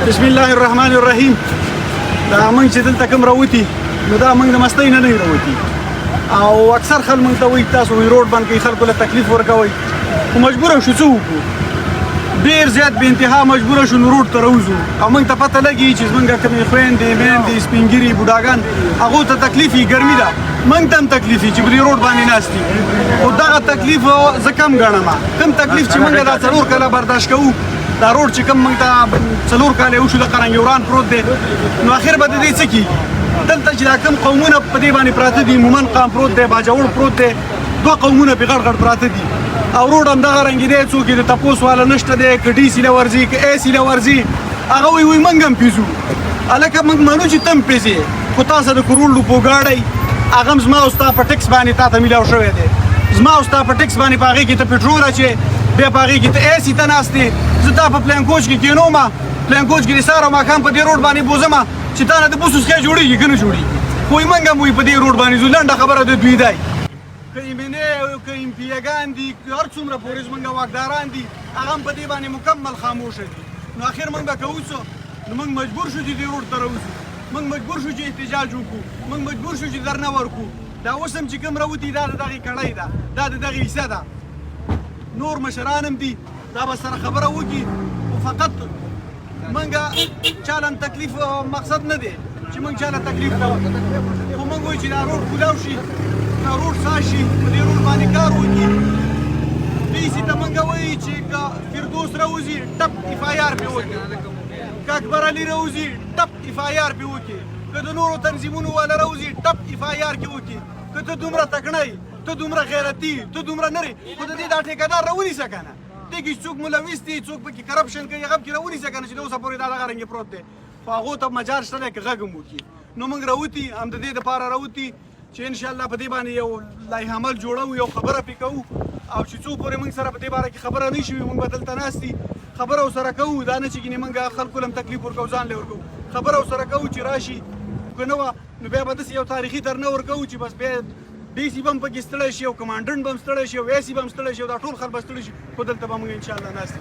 بسم الله الرحمن الرحیم. دا موږ چې دلته کوم راوتی نو دا موږ د مستۍ نه راوتی او اکثر خلک موږ ته وایي تاسو روډ باندې کوي خلکو له تکلیف ورکوئ خو مجبوره شو څه وکړو ډېر زیات بې انتها مجبوره شو نو روډ ته راوځو او موږ ته پته لګي چې زموږ کومې خویندې میندې سپین ږیري بوډاګان هغو ته تکلیف وي ګرمي ده موږ ته هم تکلیف وي چې په دې روډ باندې ناست دي خو دغه تکلیف زه کم ګڼم کوم تکلیف چې موږ دا 4 کاله برداشت کوو دا روډ چې کوم موږ ته 4 کاله وشو د قرنګ وران پروت دی نو اخر به د دې څه کېږي دلته چې دا کوم قومونه په دې باندې پراته دي مومن قام پروت دی باجوړ پروت دی 2 قومونه پې غړ غړ پراته دي او روډ همدغه رنګې دی څوک یې د تپوس والا نشته دی که ډي سي له ورځي که اے سي له ورځي هغه وایي موږ هم پیځو هلکه موږ منو چې ته هم پیځې خو تاسو د کروړ روپو ګاډی هغه هم زما او ستا په ټکس باندې تا ته میلاو شوی دی زما او ستا په ټکس باندې په هغې کې ته پټرول اچې بیا په هغې کې ته اے سي ته ناست دی زه تا په پلین کوچ کې کېنوم پلین کوچ کې د سهار او ماښام په دې روډ باندې بوځم چې تا نه د بوسو سکی جوړېږي که نه جوړېږي خو موږ هم وایي په دې روډ باندې ځو لنډه خبره د دوی دی که ایمنې که امپیګان دي هر څومره پورې زموږ واکداران دي هغه هم په دې باندې مکمل خاموشه دي نو اخر موږ به کوو څه نو موږ مجبور شو چې دې روډ ته راوځو موږ مجبور شو چې احتجاج وکړو موږ مجبور شو چې درنه ورکړو دا اوس هم چې کوم راوتي دا د دغې کړۍ ده دا د دغې حصه ده نور مشران هم دي دا به سره خبره وکړي خو فقط موږ چاله تکلیف مقصد نه دی چې موږ چاله تکلیف کوو خو موږ وایو چې دا روډ کولاو شي دا روډ سا شي په دې روډ باندې کار وکړي ډي سي ته موږ وایي چې که فردوس راوځي ټپ اف آی آر پې وکړي که اکبر علي راوځي ټپ اف آی آر پې وکړي که د نورو تنظیمونو والا راوځي ټپ اف آی آر کې وکړي که ته دومره تکړه ته دومره غیرتي ته دومره نه خو د دې دا ټیکهدار راونیسه که نه دې کې څوک ملوث دي څوک پکې کرپشن کوي هغه پکې راونیسه که نه چې د اوسه پورې دا دغه رنګې پروت دی خو هغو ته مجال شته دی که غږ هم وکړي نو موږ راوتي هم د دې دپاره راوتي چې انشاءالله په دې باندې یو لایحه عمل جوړوو یو خبره پې کوو او چې څو پورې موږ سره په دې باره کې خبره نه شي موږ به دلته ناست دي خبره ورسره کوو دا نه چې ګینې موږ خلکو له هم تکلیف ورکوو ځان له ورکوو خبره ورسره کوو چې راشي که نه وه نو بیا به داسې یو تاریخي درنه ورکوو چې بس بیا ډي سي به هم پکې ستړی شي او کمانډنټ به هم ستړی شي او اے سي به هم ستړی شي او دا ټول خلک به ستړي شي خو دلته به موږ انشاءالله ناست